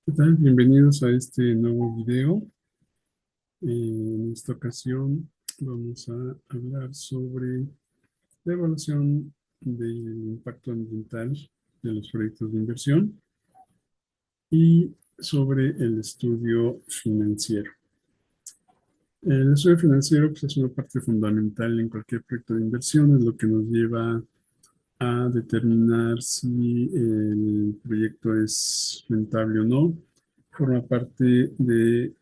¿Qué tal? Bienvenidos a este nuevo video. En esta ocasión vamos a hablar sobre la evaluación del impacto ambiental de los proyectos de inversión y sobre el estudio financiero. El estudio financiero pues, es una parte fundamental en cualquier proyecto de inversión, es lo que nos lleva a determinar si el proyecto es rentable o no. Forma parte del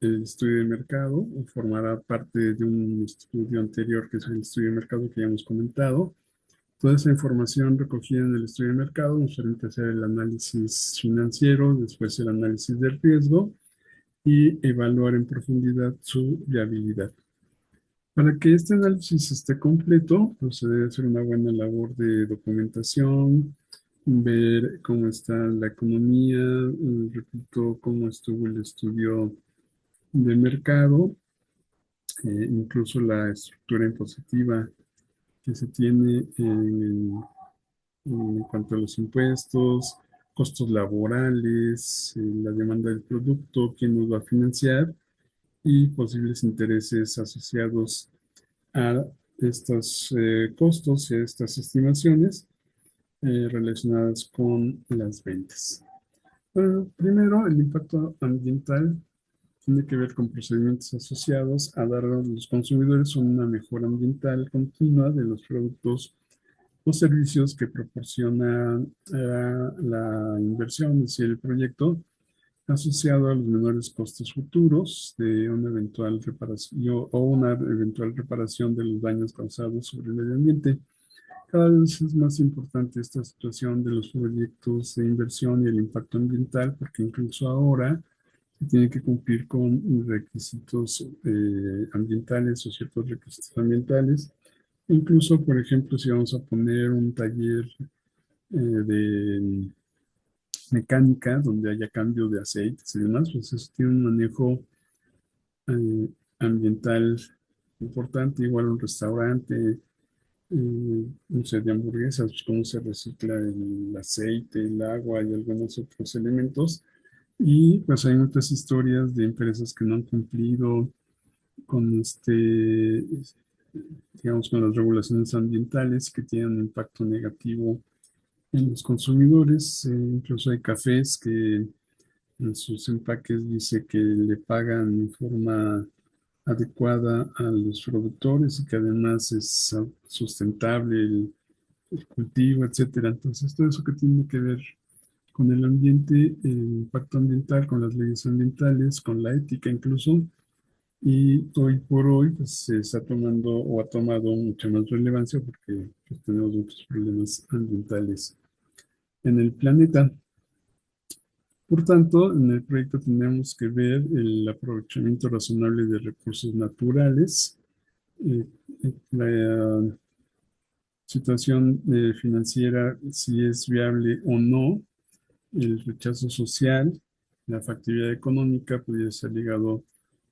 estudio de mercado o formará parte de un estudio anterior que es el estudio de mercado que ya hemos comentado. Toda esa información recogida en el estudio de mercado nos permite hacer el análisis financiero, después el análisis del riesgo y evaluar en profundidad su viabilidad. Para que este análisis esté completo, pues se debe hacer una buena labor de documentación, ver cómo está la economía, repito, cómo estuvo el estudio de mercado, incluso la estructura impositiva que se tiene en cuanto a los impuestos, costos laborales, la demanda del producto, quién nos va a financiar y posibles intereses asociados a estos costos y a estas estimaciones relacionadas con las ventas. Bueno, primero, el impacto ambiental tiene que ver con procedimientos asociados a dar a los consumidores una mejora ambiental continua de los productos o servicios que proporciona la inversión, es decir, el proyecto, asociado a los menores costos futuros de una eventual reparación o una eventual reparación de los daños causados sobre el medio ambiente. Cada vez es más importante esta situación de los proyectos de inversión y el impacto ambiental, porque incluso ahora se tiene que cumplir con requisitos ambientales o ciertos requisitos ambientales. Incluso, por ejemplo, si vamos a poner un taller de mecánica donde haya cambio de aceites y demás, pues eso tiene un manejo eh, ambiental importante, igual un restaurante, no sé, de hamburguesas, pues cómo se recicla el aceite, el agua y algunos otros elementos. Y pues hay muchas historias de empresas que no han cumplido con digamos, con las regulaciones ambientales que tienen un impacto negativo en los consumidores. Incluso hay cafés que en sus empaques dice que le pagan en forma adecuada a los productores y que además es sustentable el cultivo, etcétera. Entonces, todo eso que tiene que ver con el ambiente, el impacto ambiental, con las leyes ambientales, con la ética incluso, y hoy por hoy pues, se está tomando o ha tomado mucha más relevancia porque pues, tenemos muchos problemas ambientales en el planeta. Por tanto, en el proyecto tenemos que ver el aprovechamiento razonable de recursos naturales, eh, la situación financiera, si es viable o no, el rechazo social, la factibilidad económica pudiera ser ligado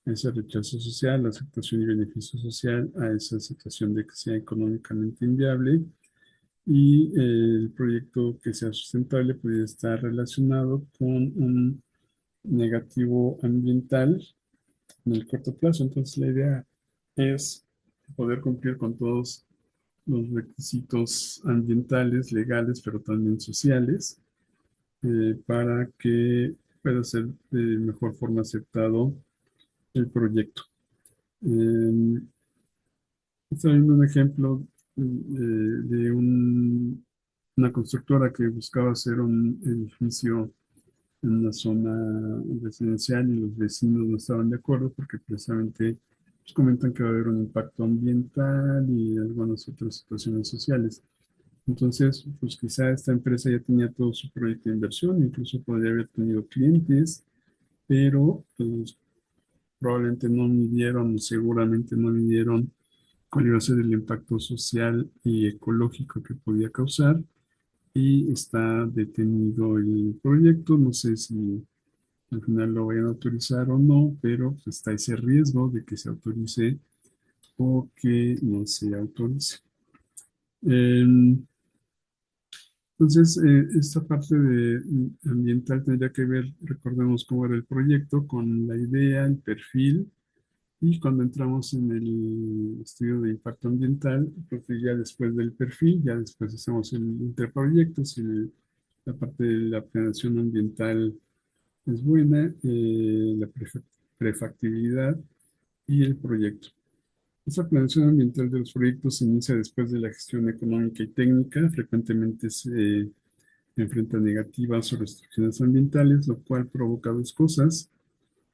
a ese rechazo social, la aceptación y beneficio social a esa situación de que sea económicamente inviable y el proyecto que sea sustentable pudiera estar relacionado con un negativo ambiental en el corto plazo. Entonces la idea es poder cumplir con todos los requisitos ambientales, legales, pero también sociales, para que pueda ser de mejor forma aceptado el proyecto. Eh, Estoy viendo un ejemplo de una constructora que buscaba hacer un edificio en una zona residencial y los vecinos no estaban de acuerdo porque precisamente pues, comentan que va a haber un impacto ambiental y algunas otras situaciones sociales. Entonces, pues quizá esta empresa ya tenía todo su proyecto de inversión, incluso podría haber tenido clientes, pero pues, probablemente no midieron, seguramente no midieron cuál iba a ser el impacto social y ecológico que podía causar y está detenido el proyecto. No sé si al final lo vayan a autorizar o no, pero pues, está ese riesgo de que se autorice o que no se autorice. Em, Entonces, esta parte de ambiental tendría que ver, recordemos cómo era el proyecto, con la idea, el perfil, y cuando entramos en el estudio de impacto ambiental, pues ya después del perfil, ya después hacemos el interproyecto, si la parte de la planeación ambiental es buena, la prefactibilidad y el proyecto. Esa planeación ambiental de los proyectos se inicia después de la gestión económica y técnica. Frecuentemente se enfrenta negativas o restricciones ambientales, lo cual provoca dos cosas.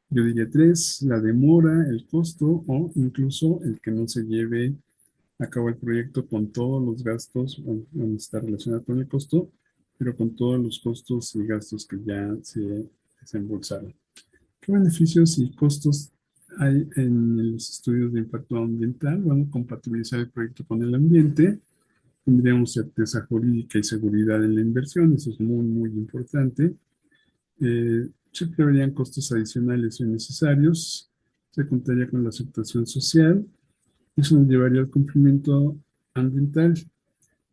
Yo diría tres: la demora, el costo o incluso el que no se lleve a cabo el proyecto con todos los gastos, bueno, está relacionado con el costo, pero con todos los costos y gastos que ya se desembolsaron. ¿Qué beneficios y costos hay en los estudios de impacto ambiental? Bueno, compatibilizar el proyecto con el ambiente, tendríamos certeza jurídica y seguridad en la inversión, eso es muy, muy importante. Siempre habrían costos adicionales o innecesarios, se contaría con la aceptación social, eso nos llevaría al cumplimiento ambiental.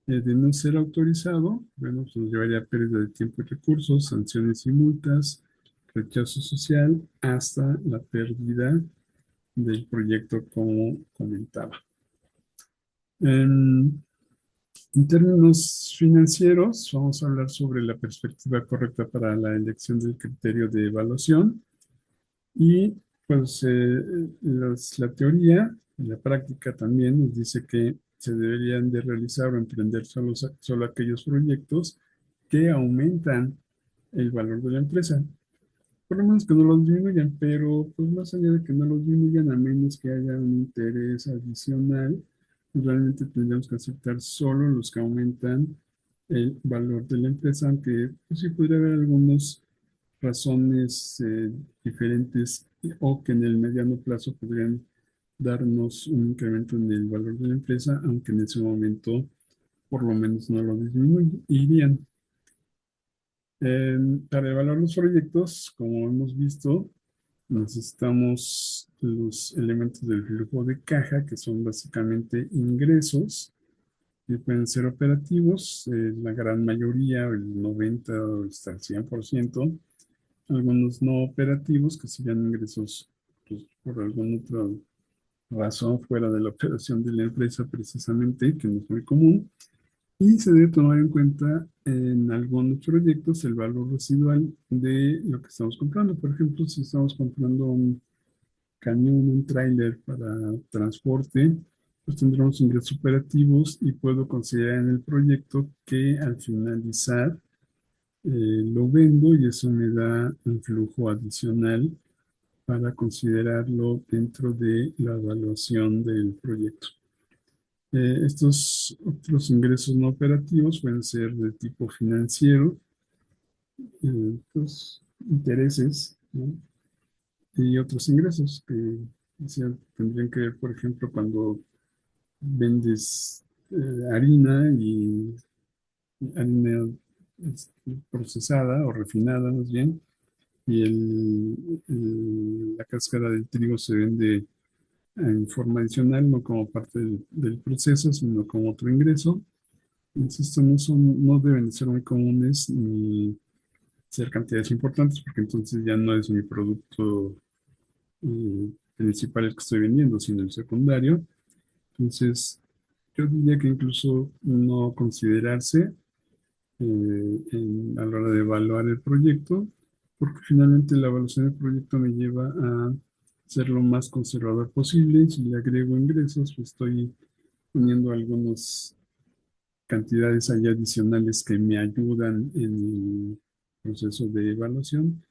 De no ser autorizado, bueno, pues nos llevaría a pérdida de tiempo y recursos, sanciones y multas, rechazo social, hasta la pérdida del proyecto, como comentaba. En, en términos financieros, vamos a hablar sobre la perspectiva correcta para la elección del criterio de evaluación y pues la teoría y la práctica también nos dice que se deberían de realizar o emprender solo aquellos proyectos que aumentan el valor de la empresa. Por lo menos que no los disminuyan, pero pues más allá de que no los disminuyan, a menos que haya un interés adicional, pues realmente tendríamos que aceptar solo los que aumentan el valor de la empresa, aunque pues, sí podría haber algunas razones diferentes o que en el mediano plazo podrían darnos un incremento en el valor de la empresa, aunque en ese momento por lo menos no lo disminuirían. Para evaluar los proyectos, como hemos visto, necesitamos los elementos del flujo de caja, que son básicamente ingresos, que pueden ser operativos, la gran mayoría, el 90 o hasta el 100%, algunos no operativos, que serían ingresos pues, por alguna otra razón fuera de la operación de la empresa precisamente, que no es muy común. Y se debe tomar en cuenta en algunos proyectos el valor residual de lo que estamos comprando. Por ejemplo, si estamos comprando un camión, un tráiler para transporte, pues tendremos ingresos operativos y puedo considerar en el proyecto que al finalizar lo vendo y eso me da un flujo adicional para considerarlo dentro de la evaluación del proyecto. Estos otros ingresos no operativos pueden ser de tipo financiero, pues, intereses, ¿no? Y otros ingresos que tendrían que ver, por ejemplo, cuando vendes harina y harina procesada o refinada más bien, y la cáscara del trigo se vende en forma adicional, no como parte del proceso, sino como otro ingreso. Insisto, no deben de ser muy comunes ni ser cantidades importantes, porque entonces ya no es mi producto principal el que estoy vendiendo, sino el secundario. Entonces, yo diría que incluso no considerarse a la hora de evaluar el proyecto, porque finalmente la evaluación del proyecto me lleva a ser lo más conservador posible. Si le agrego ingresos, pues estoy poniendo algunas cantidades ahí adicionales que me ayudan en el proceso de evaluación.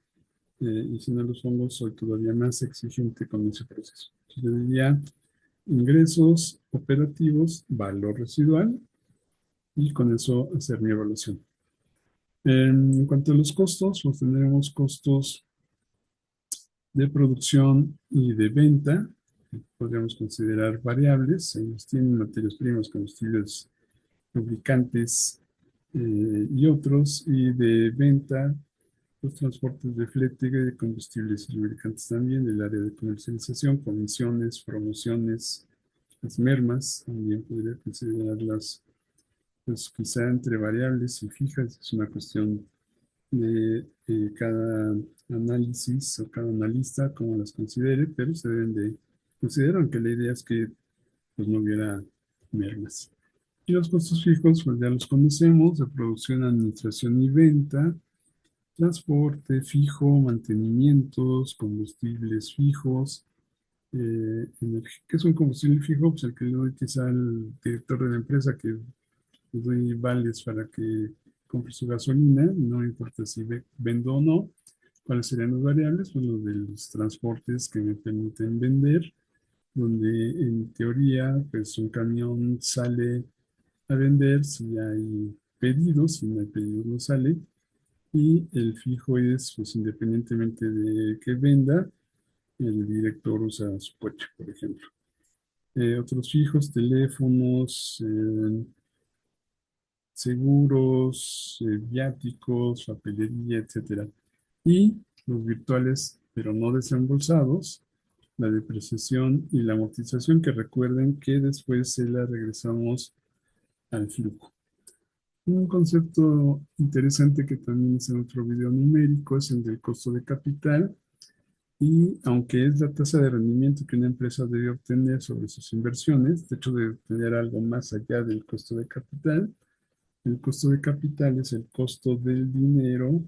Y si no los pongo, soy todavía más exigente con ese proceso. Yo diría ingresos operativos, valor residual, y con eso hacer mi evaluación. En cuanto a los costos, pues tendremos costos de producción y de venta, que podríamos considerar variables. Ellos tienen materias primas, combustibles, lubricantes y otros, y de venta, los transportes de flete, de combustibles y lubricantes también, el área de comercialización, comisiones, promociones, las mermas, también podría considerarlas pues quizá entre variables y fijas, es una cuestión de cada análisis o cada analista, como las considere, pero se deben de considerar, aunque la idea es que pues, no hubiera mermas. Y los costos fijos, pues ya los conocemos, de producción, administración y venta, transporte fijo, mantenimientos, combustibles fijos. ¿Qué es un combustible fijo? Pues el que le doy quizá al director de la empresa, que le doy vales para que compre su gasolina, no importa si vendo o no. ¿Cuáles serían los variables? Pues los de los transportes que me permiten vender, donde en teoría, pues un camión sale a vender si hay pedidos, si no hay pedidos no sale, y el fijo es, pues independientemente de que venda, el director usa su coche, por ejemplo. Otros fijos, teléfonos, seguros, viáticos, papelería, etcétera. Y los virtuales, pero no desembolsados, la depreciación y la amortización, que recuerden que después se la regresamos al flujo. Un concepto interesante que también es en otro video numérico es el del costo de capital, y aunque es la tasa de rendimiento que una empresa debe obtener sobre sus inversiones, de hecho debe obtener algo más allá del costo de capital. El costo de capital es el costo del dinero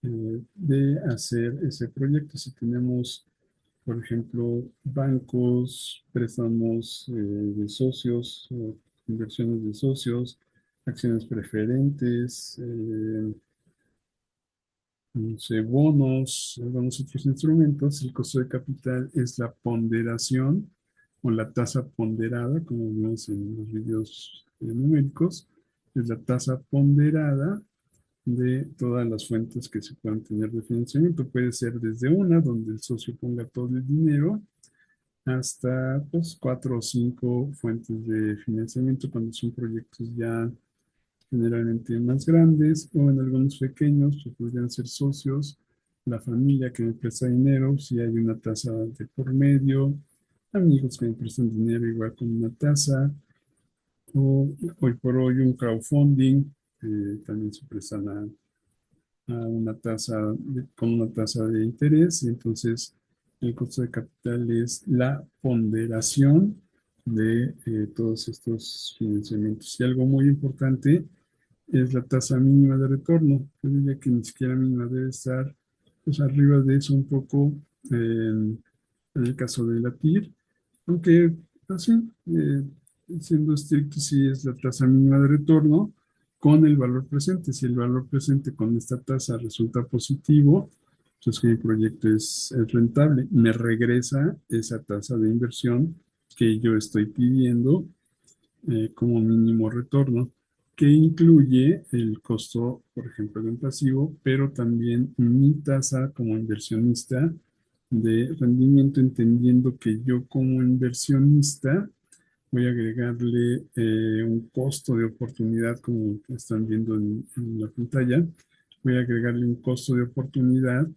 de hacer ese proyecto. Si tenemos, por ejemplo, bancos, préstamos de socios, inversiones de socios, acciones preferentes, no sé, bonos, algunos otros instrumentos, el costo de capital es la ponderación o la tasa ponderada, como vemos en los videos numéricos, es la tasa ponderada de todas las fuentes que se puedan tener de financiamiento. Puede ser desde una, donde el socio ponga todo el dinero, hasta pues, cuatro o cinco fuentes de financiamiento cuando son proyectos ya generalmente más grandes, o en algunos pequeños, pues podrían ser socios, la familia que me presta dinero, si hay una tasa de por medio, amigos que me prestan dinero igual con una tasa, o hoy por hoy un crowdfunding, también se prestan a una tasa con una tasa de interés, y entonces el costo de capital es la ponderación de todos estos financiamientos. Y algo muy importante es la tasa mínima de retorno. Yo diría que ni siquiera mínima debe estar pues, arriba de eso un poco en el caso de la TIR, aunque así, siendo estricto, sí es la tasa mínima de retorno con el valor presente. Si el valor presente con esta tasa resulta positivo, entonces que mi proyecto es rentable. Me regresa esa tasa de inversión que yo estoy pidiendo como mínimo retorno, que incluye el costo, por ejemplo, de un pasivo, pero también mi tasa como inversionista de rendimiento, entendiendo que yo como inversionista voy a agregarle un costo de oportunidad, como están viendo en la pantalla, voy a agregarle un costo de oportunidad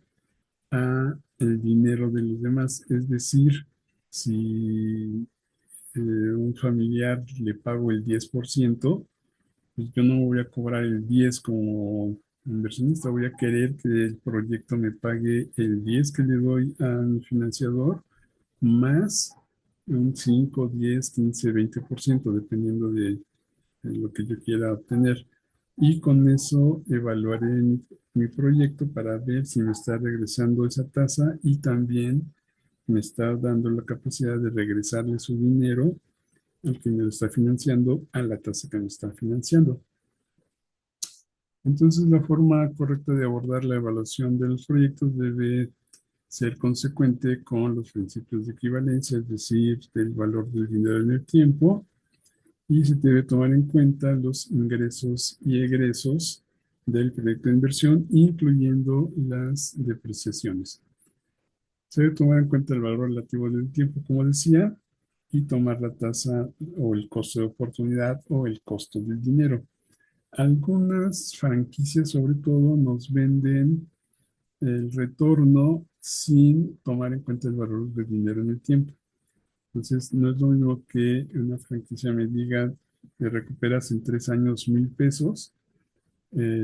a el dinero de los demás. Es decir, si un familiar le pago el 10%, pues yo no voy a cobrar el 10 como inversionista, voy a querer que el proyecto me pague el 10 que le doy a mi financiador, más un 5, 10, 15, 20%, dependiendo de lo que yo quiera obtener. Y con eso evaluaré mi proyecto para ver si me está regresando esa tasa, y también me está dando la capacidad de regresarle su dinero al que me lo está financiando a la tasa que me está financiando. Entonces, la forma correcta de abordar la evaluación de los proyectos debe ser consecuente con los principios de equivalencia, es decir, del valor del dinero en el tiempo, y se debe tomar en cuenta los ingresos y egresos del proyecto de inversión, incluyendo las depreciaciones. Se debe tomar en cuenta el valor relativo del tiempo, como decía, y tomar la tasa o el costo de oportunidad o el costo del dinero. Algunas franquicias, sobre todo, nos venden el retorno sin tomar en cuenta el valor del dinero en el tiempo. Entonces, no es lo mismo que una franquicia me diga, recuperas en 3 años 1,000 pesos,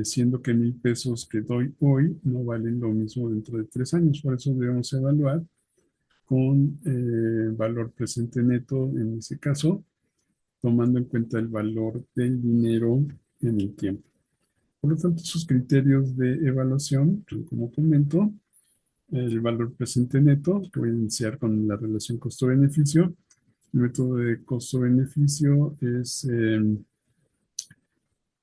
siendo que 1,000 pesos que doy hoy no valen lo mismo dentro de 3 años. Por eso debemos evaluar con valor presente neto en ese caso, tomando en cuenta el valor del dinero en el tiempo. Por lo tanto, sus criterios de evaluación, como comento, el valor presente neto, que voy a iniciar con la relación costo-beneficio. El método de costo-beneficio es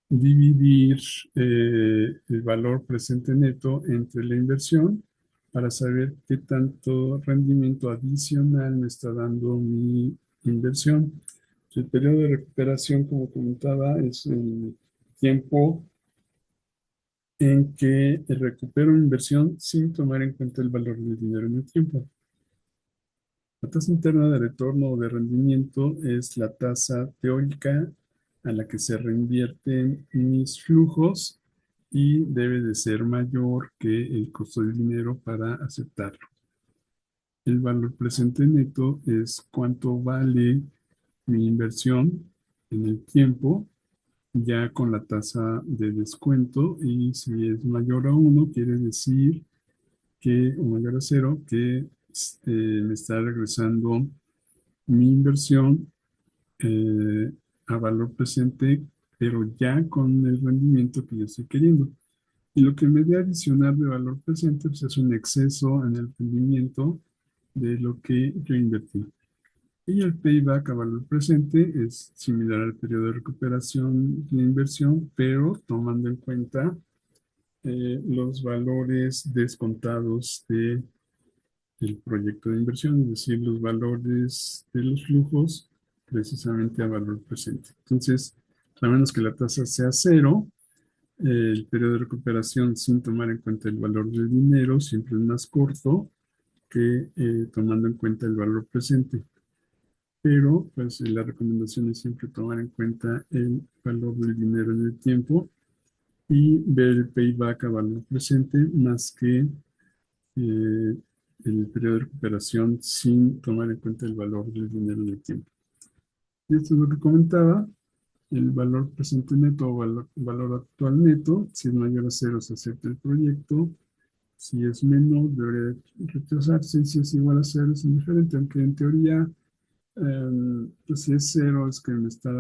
dividir el valor presente neto entre la inversión para saber qué tanto rendimiento adicional me está dando mi inversión. El periodo de recuperación, como comentaba, es el tiempo en que recupero mi inversión sin tomar en cuenta el valor del dinero en el tiempo. La tasa interna de retorno o de rendimiento es la tasa teórica a la que se reinvierten mis flujos y debe de ser mayor que el costo del dinero para aceptarlo. El valor presente neto es cuánto vale mi inversión en el tiempo, ya con la tasa de descuento, y si es mayor a 1, quiere decir que, o mayor a 0, que me está regresando mi inversión eh, a valor presente, pero ya con el rendimiento que yo estoy queriendo. Y lo que me dé adicional de valor presente, pues, es un exceso en el rendimiento de lo que yo invertí. Y el payback a valor presente es similar al periodo de recuperación de inversión, pero tomando en cuenta los valores descontados de el proyecto de inversión, es decir, los valores de los flujos precisamente a valor presente. Entonces, a menos que la tasa sea cero, el periodo de recuperación sin tomar en cuenta el valor del dinero siempre es más corto que tomando en cuenta el valor presente. Pero, pues, la recomendación es siempre tomar en cuenta el valor del dinero en el tiempo y ver el payback a valor presente más que eh, el periodo de recuperación sin tomar en cuenta el valor del dinero en el tiempo. Y esto es lo que comentaba, el valor presente neto o valor actual neto. Si es mayor a cero, se acepta el proyecto. Si es menor, debería rechazarse. Y si es igual a cero, es indiferente, aunque en teoría, pues si es cero, es que me está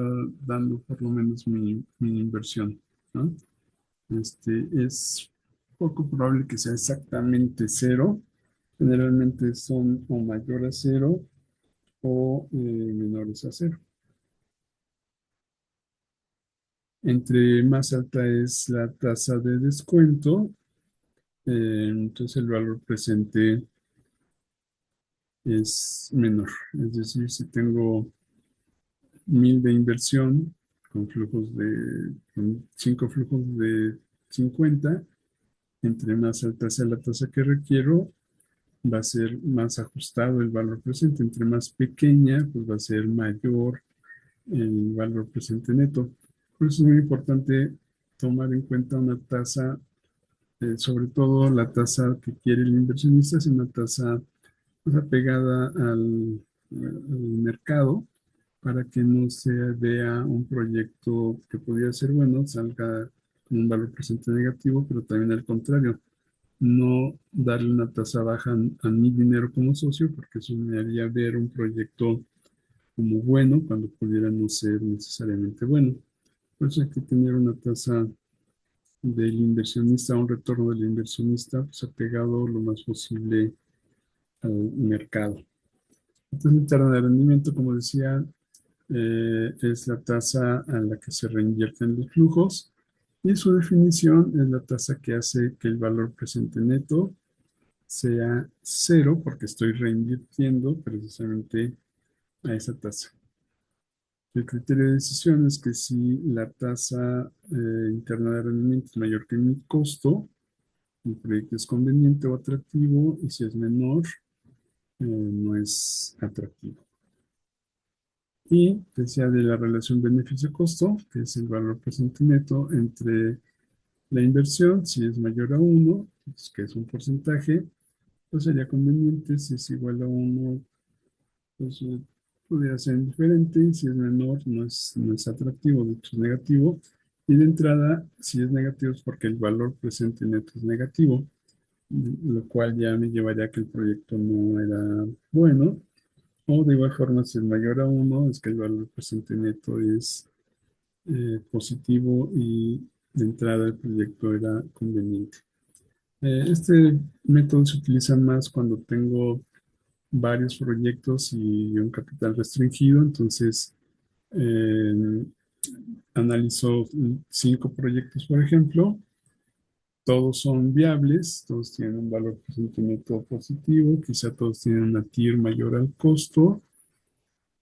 dando por lo menos mi inversión, ¿no? Es poco probable que sea exactamente cero. Generalmente son o mayor a cero o menores a cero. Entre más alta es la tasa de descuento, entonces el valor presente es menor. Es decir, si tengo 1,000 de inversión con 5 flujos de 50, entre más alta sea la tasa que requiero, va a ser más ajustado el valor presente. Entre más pequeña, pues va a ser mayor el valor presente neto. Por eso es muy importante tomar en cuenta una tasa, sobre todo la tasa que quiere el inversionista, es una tasa pues, apegada al mercado, para que no se vea un proyecto que podría ser bueno, salga con un valor presente negativo, pero también al contrario, no darle una tasa baja a mi dinero como socio, porque eso me haría ver un proyecto como bueno cuando pudiera no ser necesariamente bueno. Por eso hay que tener una tasa del inversionista, un retorno del inversionista, pues apegado lo más posible al mercado. Entonces, el tasa de rendimiento, como decía, es la tasa a la que se reinvierten los flujos, y su definición es la tasa que hace que el valor presente neto sea cero, porque estoy reinvirtiendo precisamente a esa tasa. El criterio de decisión es que si la tasa interna de rendimiento es mayor que mi costo, el proyecto es conveniente o atractivo, y si es menor, no es atractivo. Y decía de la relación beneficio-costo, que es el valor presente neto entre la inversión. Si es mayor a 1, pues, que es un porcentaje, pues sería conveniente. Si es igual a 1, pues podría ser indiferente, y si es menor no es atractivo, de hecho es negativo, y de entrada, si es negativo es porque el valor presente neto es negativo, lo cual ya me llevaría a que el proyecto no era bueno, o de igual forma, si es mayor a uno, es que el valor presente neto es positivo y de entrada el proyecto era conveniente. Este método se utiliza más cuando tengo varios proyectos y un capital restringido, entonces eh, analizo 5 proyectos, por ejemplo, todos son viables, todos tienen un valor presente neto positivo, quizá todos tienen una TIR mayor al costo,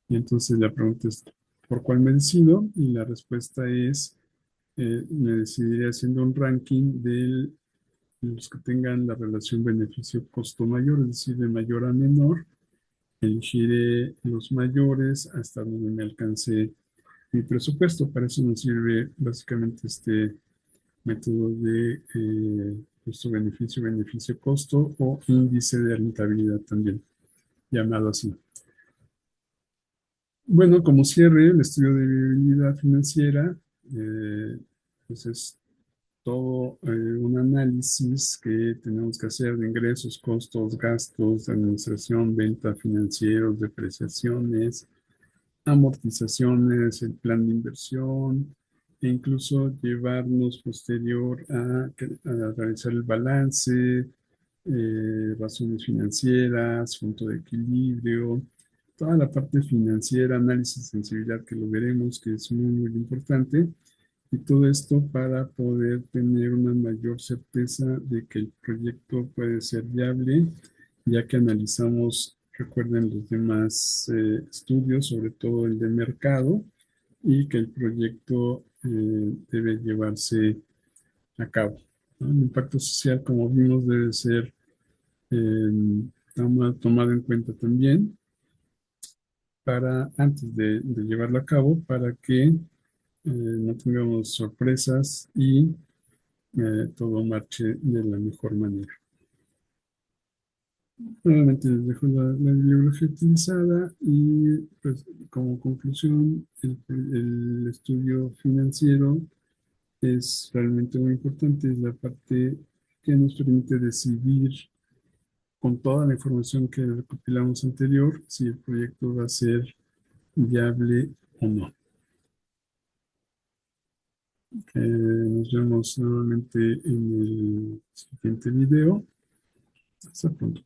y entonces la pregunta es, ¿por cuál me decido? Y la respuesta es, me decidiré haciendo un ranking de los que tengan la relación beneficio-costo mayor, es decir, de mayor a menor. Elegiré los mayores hasta donde me alcance mi presupuesto. Para eso nos sirve básicamente este método de costo-beneficio, beneficio-costo o índice de rentabilidad también, llamado así. Bueno, como cierre, el estudio de viabilidad financiera, pues es todo un análisis que tenemos que hacer de ingresos, costos, gastos, de administración, venta, financieros, depreciaciones, amortizaciones, el plan de inversión, e incluso llevarnos posterior a realizar el balance, razones financieras, punto de equilibrio, toda la parte financiera, análisis de sensibilidad que lo veremos, que es muy, muy importante. Y todo esto para poder tener una mayor certeza de que el proyecto puede ser viable, ya que analizamos, recuerden, los demás estudios, sobre todo el de mercado, y que el proyecto debe llevarse a cabo, ¿no? El impacto social, como vimos, debe ser tomado en cuenta también para antes de llevarlo a cabo, para que no tengamos sorpresas y todo marche de la mejor manera. Nuevamente les dejo la bibliografía utilizada y pues como conclusión el estudio financiero es realmente muy importante, es la parte que nos permite decidir con toda la información que recopilamos anterior si el proyecto va a ser viable o no. Nos vemos nuevamente en el siguiente video. Hasta pronto.